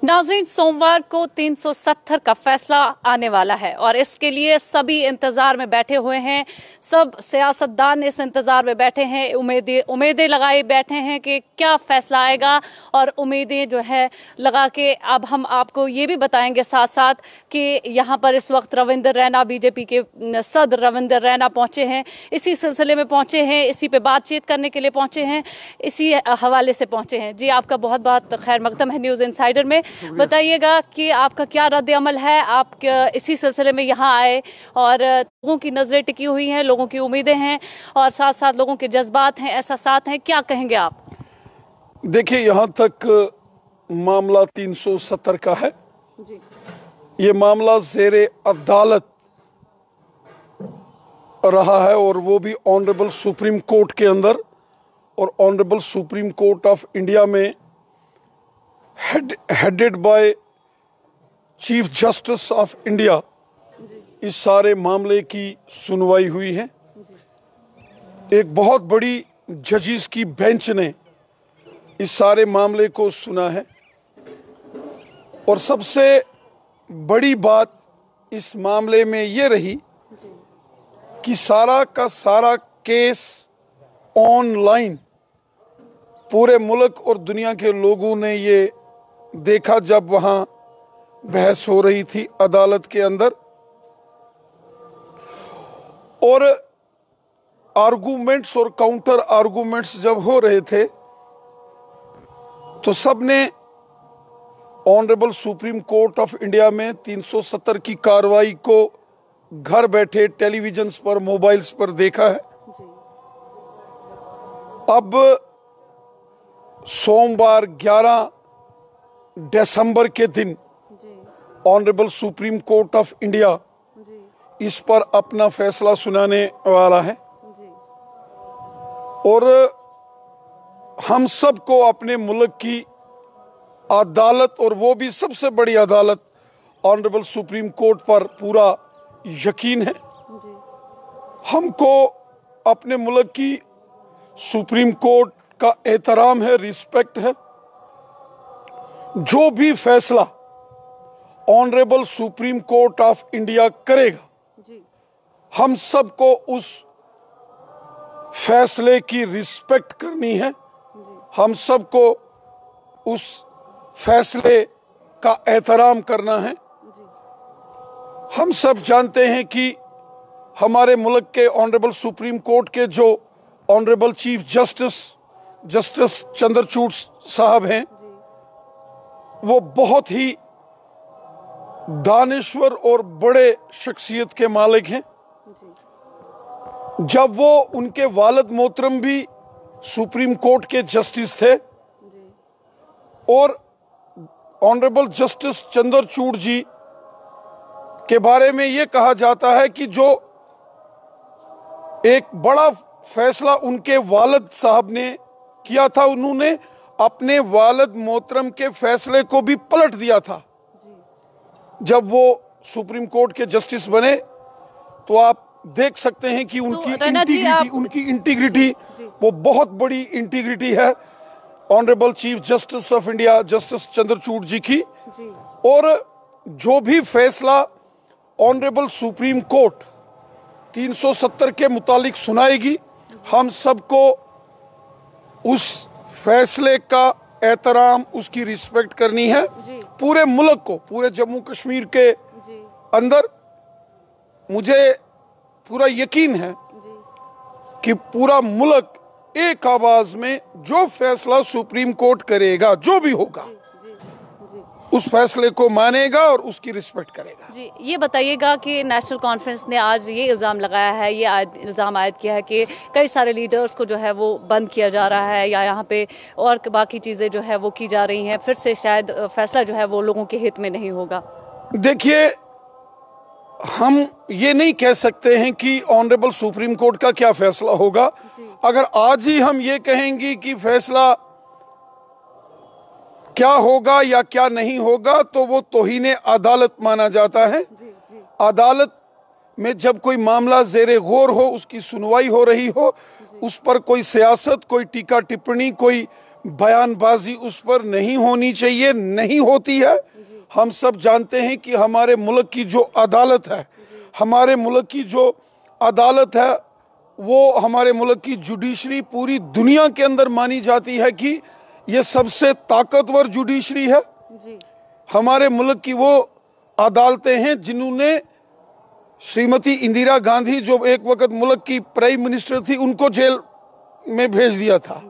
नाज़रीन, सोमवार को 370 का फैसला आने वाला है और इसके लिए सभी इंतजार में बैठे हुए हैं। सब सियासतदान इस इंतजार में बैठे हैं, उम्मीदें लगाए बैठे हैं कि क्या फैसला आएगा। और उम्मीदें जो है लगा के अब हम आपको ये भी बताएंगे साथ साथ कि यहाँ पर इस वक्त रविंदर रैना, बीजेपी के सदर रविंदर रैना पहुंचे हैं, इसी सिलसिले में पहुंचे हैं, इसी पे बातचीत करने के लिए पहुंचे हैं, इसी हवाले से पहुंचे हैं। जी, आपका बहुत बहुत खैर मकदम है न्यूज़ इनसाइडर में। बताइएगा कि आपका क्या रद्द अमल है, आप इसी सिलसिले में यहाँ आए और लोगों की नजरें टिकी हुई हैं, लोगों की उम्मीदें हैं और साथ साथ लोगों के जज्बात हैं, एहसासात हैं, क्या कहेंगे आप? देखिए, यहाँ तक मामला 370 का है जी। ये मामला ज़ेरे अदालत रहा है और वो भी ऑनरेबल सुप्रीम कोर्ट के अंदर, और honourable supreme court of India में headed by chief justice of India इस सारे मामले की सुनवाई हुई है। एक बहुत बड़ी जजेस की बेंच ने इस सारे मामले को सुना है और सबसे बड़ी बात इस मामले में ये रही कि सारा का सारा केस ऑनलाइन पूरे मुल्क और दुनिया के लोगों ने ये देखा जब वहाँ बहस हो रही थी अदालत के अंदर, और आर्गूमेंट्स और काउंटर आर्गूमेंट्स जब हो रहे थे तो सबने honourable supreme court of India में 370 की कार्रवाई को घर बैठे टेलीविजन्स पर, मोबाइल्स पर देखा है। अब सोमवार 11 दिसंबर के दिन honourable supreme court of India इस पर अपना फैसला सुनाने वाला है और हम सबको अपने मुल्क की अदालत, और वो भी सबसे बड़ी अदालत ऑनरेबल सुप्रीम कोर्ट पर पूरा यकीन है। हमको अपने मुल्क की सुप्रीम कोर्ट का एहतराम है, रिस्पेक्ट है। जो भी फैसला honourable supreme court of India करेगा, हम सबको उस फैसले की रिस्पेक्ट करनी है। हम सबको उस फैसले का एहतराम करना है। हम सब जानते हैं कि हमारे मुल्क के ऑनरेबल सुप्रीम कोर्ट के जो ऑनरेबल चीफ जस्टिस चंद्रचूड़ साहब हैं, वो बहुत ही दानिश्वर और बड़े शख्सियत के मालिक हैं। जब वो उनके वालिद मोहतरम भी सुप्रीम कोर्ट के जस्टिस थे और ऑनरेबल जस्टिस चंद्रचूड़ जी के बारे में ये कहा जाता है कि जो एक बड़ा फैसला उनके वालिद साहब ने किया था, उन्होंने अपने वालिद मोहतरम के फैसले को भी पलट दिया था। जब वो सुप्रीम कोर्ट के जस्टिस बने तो आप देख सकते हैं कि उनकी इंटीग्रिटी वो बहुत बड़ी इंटीग्रिटी है honourable chief justice of India justice Chandrachud ji की। और जो भी फैसला ऑनरेबल सुप्रीम कोर्ट 370 के मुतालिक सुनाएगी, हम सबको उस फैसले का एहतराम, उसकी रिस्पेक्ट करनी है। पूरे मुल्क को, पूरे जम्मू कश्मीर के अंदर मुझे पूरा यकीन है कि पूरा मुल्क एक आवाज में जो फैसला सुप्रीम कोर्ट करेगा, जो भी होगा, उस फैसले को मानेगा और उसकी रिस्पेक्ट करेगा। जी, ये बताइएगा कि नेशनल कॉन्फ्रेंस ने आज ये इल्ज़ाम लगाया है, ये इल्ज़ाम आयद किया है कि कई सारे लीडर्स को जो है वो बंद किया जा रहा है या यहाँ पे और बाकी चीज़ें जो है वो की जा रही हैं, फिर से शायद फैसला जो है वो लोगों के हित में नहीं होगा। देखिए, हम ये नहीं कह सकते हैं कि ऑनरेबल सुप्रीम कोर्ट का क्या फैसला होगा। अगर आज ही हम ये कहेंगे कि फैसला क्या होगा या क्या नहीं होगा तो वो तौहीन अदालत माना जाता है। अदालत में जब कोई मामला ज़ेरे गौर हो, उसकी सुनवाई हो रही हो, उस पर कोई सियासत, कोई टीका टिप्पणी, कोई बयानबाजी उस पर नहीं होनी चाहिए, नहीं होती है। हम सब जानते हैं कि हमारे मुल्क की जो अदालत है, हमारे मुल्क की जो अदालत है, वो हमारे मुल्क की जुडिशरी पूरी दुनिया के अंदर मानी जाती है कि ये सबसे ताकतवर जुडिशरी है। हमारे मुल्क की वो अदालतें हैं जिन्होंने श्रीमती इंदिरा गांधी, जो एक वक्त मुल्क की प्राइम मिनिस्टर थी, उनको जेल में भेज दिया था।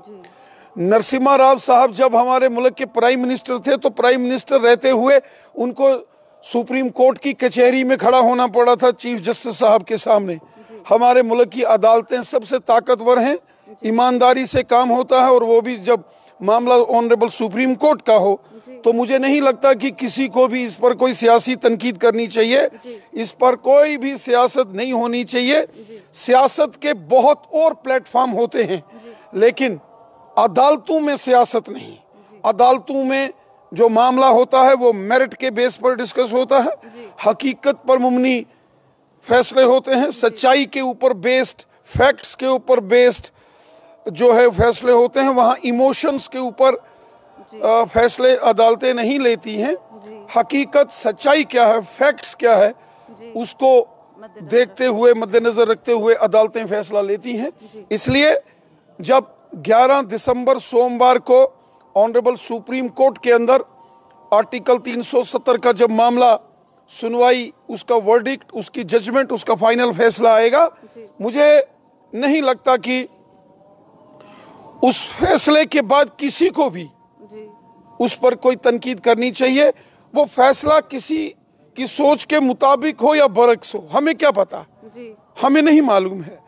नरसिम्हा राव साहब जब हमारे मुल्क के प्राइम मिनिस्टर थे तो प्राइम मिनिस्टर रहते हुए उनको सुप्रीम कोर्ट की कचहरी में खड़ा होना पड़ा था चीफ जस्टिस साहब के सामने। हमारे मुल्क की अदालतें सबसे ताकतवर हैं, ईमानदारी से काम होता है, और वो भी जब मामला ऑनरेबल सुप्रीम कोर्ट का हो तो मुझे नहीं लगता कि किसी को भी इस पर कोई सियासी तनकीद करनी चाहिए। इस पर कोई भी सियासत नहीं होनी चाहिए। सियासत के बहुत और प्लेटफॉर्म होते हैं, लेकिन अदालतों में सियासत नहीं। अदालतों में जो मामला होता है वो मेरिट के बेस पर डिस्कस होता है, हकीकत पर मुबनी फैसले होते हैं, सच्चाई के ऊपर बेस्ड, फैक्ट्स के ऊपर बेस्ड जो है फैसले होते हैं। वहाँ इमोशंस के ऊपर फैसले अदालतें नहीं लेती हैं। हकीकत, सच्चाई क्या है, फैक्ट्स क्या है, उसको देखते हुए, मद्देनजर रखते हुए अदालतें फैसला लेती हैं। इसलिए जब 11 दिसंबर सोमवार को ऑनरेबल सुप्रीम कोर्ट के अंदर आर्टिकल 370 का जब मामला सुनवाई, उसका वर्डिक्ट, उसकी जजमेंट, उसका फाइनल फैसला आएगा, मुझे नहीं लगता कि उस फैसले के बाद किसी को भी उस पर कोई तनकीद करनी चाहिए। वो फैसला किसी की सोच के मुताबिक हो या बरक्स हो, हमें क्या पता, हमें नहीं मालूम है।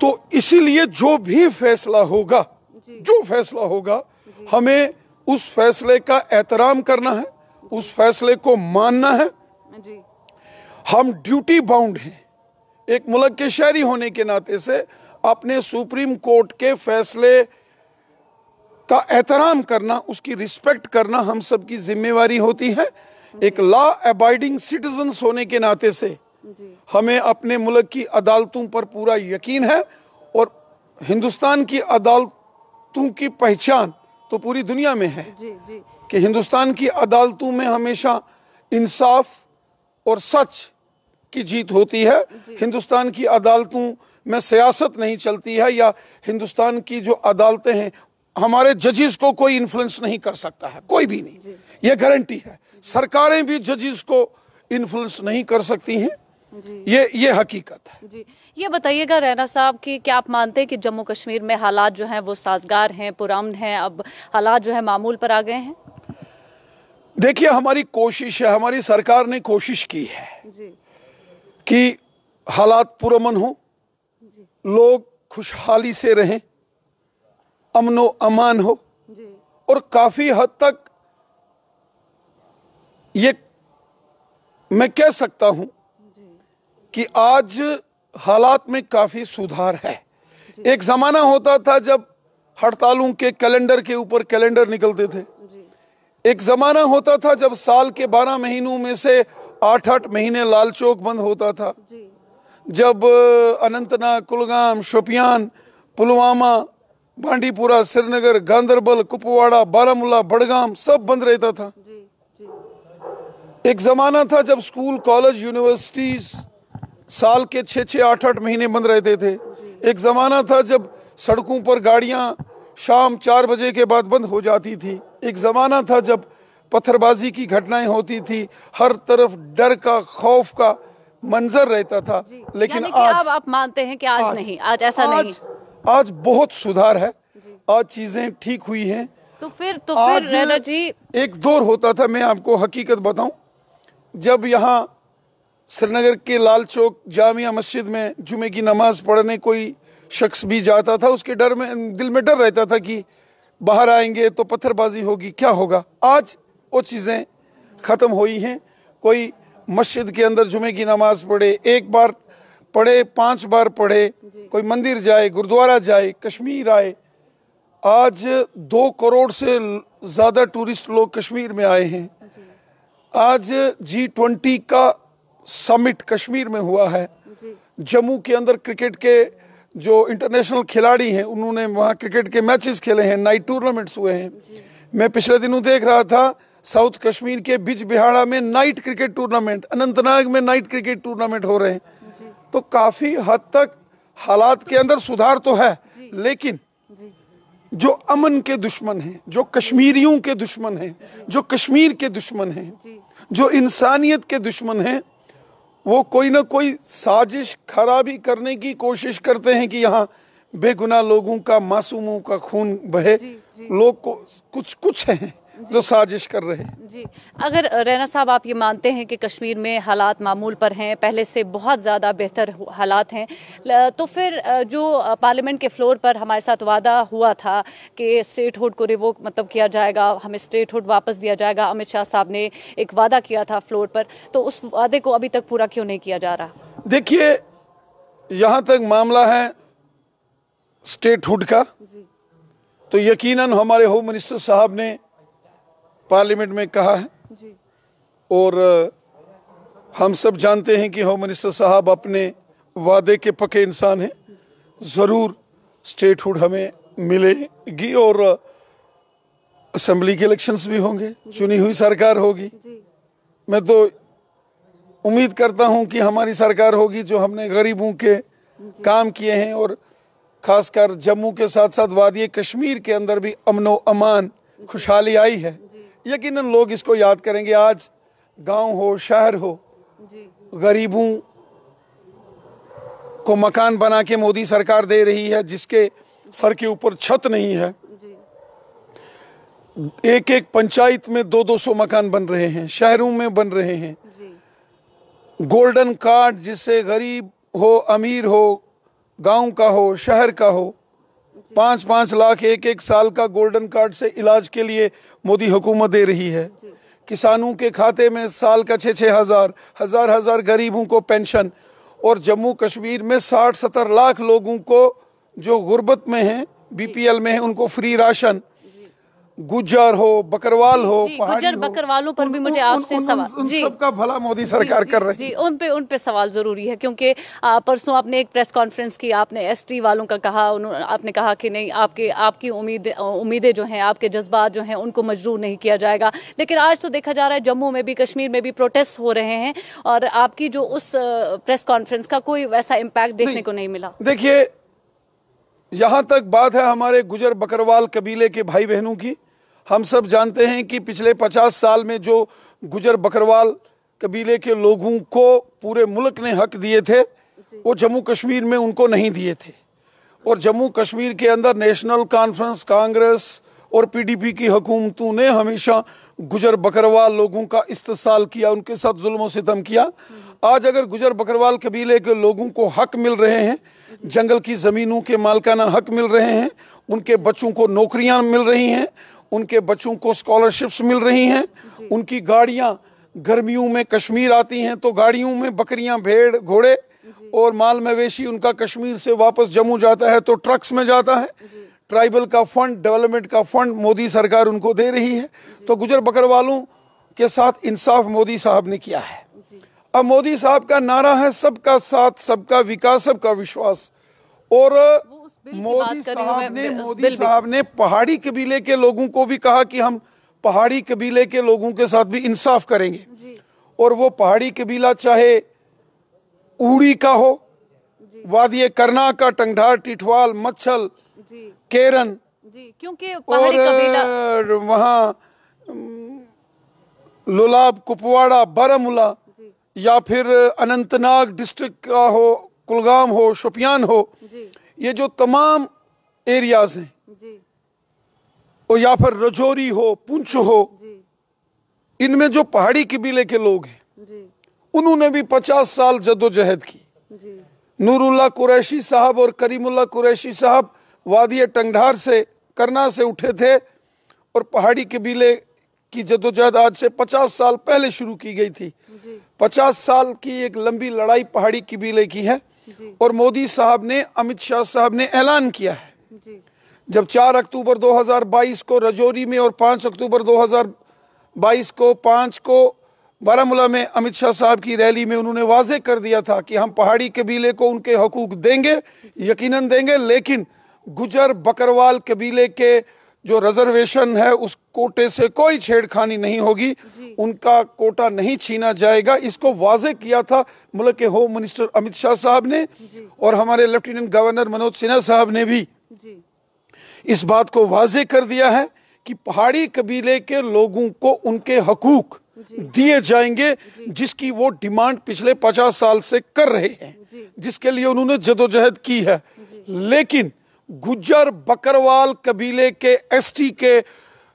तो इसीलिए जो भी फैसला होगा, जो फैसला होगा, हमें उस फैसले का एहतराम करना है, उस फैसले को मानना है। हम ड्यूटी बाउंड हैं एक मुल्क के शहरी होने के नाते से अपने सुप्रीम कोर्ट के फैसले का एहतराम करना, उसकी रिस्पेक्ट करना हम सब की जिम्मेवारी होती है। एक लॉ अबाइडिंग सिटीजन्स होने के नाते से हमें अपने मुल्क की अदालतों पर पूरा यकीन है, और हिंदुस्तान की अदालतों की पहचान तो पूरी दुनिया में है कि हिंदुस्तान की अदालतों में हमेशा इंसाफ और सच की जीत होती है। हिंदुस्तान की अदालतों में सियासत नहीं चलती है, या हिंदुस्तान की जो अदालतें हैं, हमारे जजेस को कोई इन्फ्लुएंस नहीं कर सकता है, कोई भी नहीं, ये गारंटी है। सरकारें भी जजेस को इन्फ्लुएंस नहीं कर सकती हैं, ये हकीकत है। जी, ये बताइएगा रैना साहब कि क्या आप मानते हैं कि जम्मू कश्मीर में हालात जो हैं वो साजगार हैं, पुरअमन हैं, अब हालात जो है मामूल पर आ गए हैं? देखिए, हमारी कोशिश है, हमारी सरकार ने कोशिश की है कि हालात पुरअमन हो, लोग खुशहाली से रहें, अमनो अमान हो, और काफी हद तक ये मैं कह सकता हूं कि आज हालात में काफी सुधार है। एक जमाना होता था जब हड़तालों के कैलेंडर के ऊपर कैलेंडर निकलते थे। एक जमाना होता था जब साल के 12 महीनों में से 8-8 महीने लाल चौक बंद होता था। जब अनंतनाग, कुलगाम, शोपियान, पुलवामा, बांडीपुरा, श्रीनगर, गांदरबल, कुपवाड़ा, बारामूला, बड़गाम सब बंद रहता था। एक जमाना था जब स्कूल, कॉलेज, यूनिवर्सिटीज साल के 6-6, 8-8 महीने बंद रहते थे। एक जमाना था जब सड़कों पर गाड़ियां शाम 4 बजे के बाद बंद हो जाती थी। एक जमाना था जब पत्थरबाजी की घटनाएं होती थी, हर तरफ डर का, खौफ का मंजर रहता था। लेकिन आज आप मानते हैं कि आज नहीं, आज ऐसा नहीं, आज बहुत सुधार है, आज चीजें ठीक हुई हैं। तो फिर रैना जी, एक दौर होता था, मैं आपको हकीकत बताऊं, जब यहाँ श्रीनगर के लाल चौक जामिया मस्जिद में जुमे की नमाज पढ़ने कोई शख्स भी जाता था, उसके डर में, दिल में डर रहता था कि बाहर आएंगे तो पत्थरबाजी होगी, क्या होगा। आज वो चीज़ें ख़त्म हुई हैं। कोई मस्जिद के अंदर जुमे की नमाज पढ़े, 1 बार पढ़े, 5 बार पढ़े, कोई मंदिर जाए, गुरुद्वारा जाए, कश्मीर आए। आज 2 करोड़ से ज़्यादा टूरिस्ट लोग कश्मीर में आए हैं। आज G20 का समिट कश्मीर में हुआ है। जम्मू के अंदर क्रिकेट के जो इंटरनेशनल खिलाड़ी हैं उन्होंने वहाँ क्रिकेट के मैचेस खेले हैं, नाइट टूर्नामेंट्स हुए हैं। मैं पिछले दिनों देख रहा था साउथ कश्मीर के बिजबिहाड़ा में नाइट क्रिकेट टूर्नामेंट, अनंतनाग में नाइट क्रिकेट टूर्नामेंट हो रहे हैं। तो काफी हद तक हालात के अंदर सुधार तो है, लेकिन जो अमन के दुश्मन हैं, जो कश्मीरियों के दुश्मन हैं, जो कश्मीर के दुश्मन हैं, जो इंसानियत के दुश्मन हैं, वो कोई ना कोई साजिश खराबी करने की कोशिश करते हैं कि यहाँ बेगुनाह लोगों का, मासूमों का खून बहे। लोग को कुछ हैं जो साजिश कर रहे हैं। जी, अगर रैना साहब आप ये मानते हैं कि कश्मीर में हालात मामूल पर हैं, पहले से बहुत ज़्यादा बेहतर हालात हैं, तो फिर जो पार्लियामेंट के फ्लोर पर हमारे साथ वादा हुआ था कि स्टेटहुड को रिवोक मतलब किया जाएगा, हमें स्टेटहुड वापस दिया जाएगा, अमित शाह साहब ने एक वादा किया था फ्लोर पर, तो उस वादे को अभी तक पूरा क्यों नहीं किया जा रहा? देखिए, यहाँ तक मामला है स्टेटहुड का, तो यकीनन हमारे होम मिनिस्टर साहब ने पार्लियामेंट में कहा है जी। और हम सब जानते हैं कि होम मिनिस्टर साहब अपने वादे के पक्के इंसान हैं। ज़रूर स्टेटहुड हमें मिलेगी और असेंबली के इलेक्शंस भी होंगे, चुनी हुई सरकार होगी। मैं तो उम्मीद करता हूं कि हमारी सरकार होगी जो हमने गरीबों के काम किए हैं, और खासकर जम्मू के साथ साथ वादी कश्मीर के अंदर भी अमनो अमान खुशहाली आई है। यकीनन लोग इसको याद करेंगे। आज गांव हो, शहर हो, गरीबों को मकान बना के मोदी सरकार दे रही है, जिसके सर के ऊपर छत नहीं है। एक एक पंचायत में 200-200 मकान बन रहे हैं, शहरों में बन रहे हैं। गोल्डन कार्ड, जिससे गरीब हो, अमीर हो, गांव का हो, शहर का हो, 5-5 लाख एक साल का गोल्डन कार्ड से इलाज के लिए मोदी हुकूमत दे रही है। किसानों के खाते में साल का 6-6 हजार गरीबों को पेंशन, और जम्मू कश्मीर में 60-70 लाख लोगों को जो गुर्बत में हैं, बीपीएल में हैं, उनको फ्री राशन। गुज्जर हो, बकरवाल हो, गुज्जर बकरवालों पर भी मुझे आपसे सवाल, उन सबका भला मोदी सरकार कर रही है। जी, उन पे सवाल जरूरी है, क्योंकि परसों आपने एक प्रेस कॉन्फ्रेंस की, आपने एसटी वालों का कहा, आपने कहा कि नहीं, आपकी उम्मीदें जो हैं, आपके जज्बात जो हैं, उनको मजरूर नहीं किया जाएगा। लेकिन आज तो देखा जा रहा है जम्मू में भी, कश्मीर में भी प्रोटेस्ट हो रहे हैं, और आपकी जो उस प्रेस कॉन्फ्रेंस का कोई वैसा इम्पैक्ट देखने को नहीं मिला। देखिए, यहाँ तक बात है हमारे गुजर बकरवाल कबीले के भाई बहनों की। हम सब जानते हैं कि पिछले 50 साल में जो गुजर बकरवाल कबीले के लोगों को पूरे मुल्क ने हक दिए थे, वो जम्मू कश्मीर में उनको नहीं दिए थे। और जम्मू कश्मीर के अंदर नेशनल कॉन्फ्रेंस, कांग्रेस और पीडीपी की हुकूमतों ने हमेशा गुजर बकरवाल लोगों का इस्तेसाल किया, उनके साथ जुल्म और सितम किया। आज अगर गुजर बकरवाल कबीले के लोगों को हक मिल रहे हैं, जंगल की ज़मीनों के मालिकाना हक मिल रहे हैं, उनके बच्चों को नौकरियां मिल रही हैं, उनके बच्चों को स्कॉलरशिप्स मिल रही हैं, उनकी गाड़ियां गर्मियों में कश्मीर आती हैं तो गाड़ियों में बकरियां, भेड़, घोड़े और माल मवेशी उनका कश्मीर से वापस जम्मू जाता है तो ट्रक्स में जाता है। ट्राइबल का फंड, डेवलपमेंट का फंड मोदी सरकार उनको दे रही है। तो गुजर बकरवालों के साथ इंसाफ मोदी साहब ने किया है। अब मोदी साहब का नारा है सबका साथ, सबका विकास, सबका विश्वास। और मोदी साहब ने पहाड़ी कबीले के लोगों को भी कहा कि हम पहाड़ी कबीले के लोगों के साथ भी इंसाफ करेंगे। और वो पहाड़ी कबीला चाहे ऊड़ी का हो, वादी करना का, टंगढार, टिठवाल, मच्छल, केरन, क्योंकि पहाड़ी कबीला वहाँ लोलाब, कुपवाड़ा, बारामूला, या फिर अनंतनाग डिस्ट्रिक्ट का हो, कुलगाम हो, शोपियान हो, ये जो तमाम एरियाज हैं, और या फिर रजौरी हो, पुंछ हो, इनमें जो पहाड़ी कबीले के लोग हैं, उन्होंने भी 50 साल जद्दोजहद की। नूरुल्लाह कुरैशी साहब और करीमुल्लाह कुरैशी साहब वादी टंगढार से, करना से उठे थे, और पहाड़ी कबीले की जद्दोजहद आज से 50 साल पहले शुरू की गई थी। 50 साल की एक लंबी लड़ाई पहाड़ी कबीले की है। और मोदी साहब ने, अमित शाह साहब ने ऐलान किया है, जब 4 अक्टूबर 2022 को रजौरी में और 5 अक्टूबर 2022 को बारामूला में अमित शाह साहब की रैली में उन्होंने वाजे कर दिया था कि हम पहाड़ी कबीले को उनके हकूक देंगे, यकीनन देंगे, लेकिन गुजर बकरवाल कबीले के जो रिजर्वेशन है उस कोटे से कोई छेड़खानी नहीं होगी, उनका कोटा नहीं छीना जाएगा। इसको वाजे किया था मुल्क के होम मिनिस्टर अमित शाह साहब ने, और हमारे लेफ्टिनेंट गवर्नर मनोज सिन्हा साहब ने भी इस बात को वाजे कर दिया है कि पहाड़ी कबीले के लोगों को उनके हकूक दिए जाएंगे, जिसकी वो डिमांड पिछले 50 साल से कर रहे हैं, जिसके लिए उन्होंने जदोजहद की है। लेकिन गुज्जर बकरवाल कबीले के एसटी के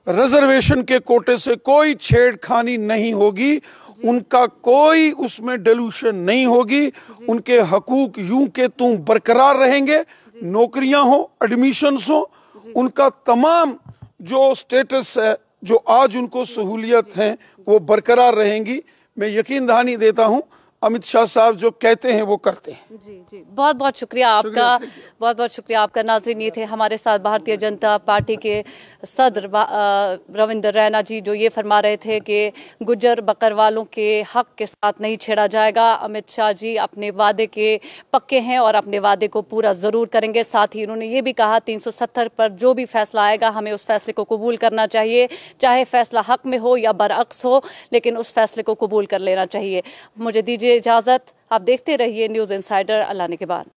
रिजर्वेशन के कोटे से कोई छेड़खानी नहीं होगी, उनका कोई उसमें डिल्यूशन नहीं होगी, उनके हकूक यूं के तुम बरकरार रहेंगे, नौकरियां हो, एडमिशन्स हो, उनका तमाम जो स्टेटस है, जो आज उनको सहूलियत हैं, वो बरकरार रहेंगी। मैं यकीन दहानी देता हूं अमित शाह साहब जो कहते हैं वो करते हैं। जी, बहुत बहुत शुक्रिया आपका, बहुत बहुत शुक्रिया आपका। नाज़रीन, ये थे हमारे साथ भारतीय जनता पार्टी के सदर रविंद्र रैना जी, जो ये फरमा रहे थे कि गुज्जर बकरवालों के हक के साथ नहीं छेड़ा जाएगा। अमित शाह जी अपने वादे के पक्के हैं और अपने वादे को पूरा जरूर करेंगे। साथ ही उन्होंने ये भी कहा 370 पर जो भी फैसला आएगा हमें उस फैसले को कबूल करना चाहिए, चाहे फैसला हक में हो या बरअक्स हो, लेकिन उस फैसले को कबूल कर लेना चाहिए। मुझे दीजिए इजाजत, आप देखते रहिए न्यूज़ इनसाइडर। अल्लाह ने के बाद।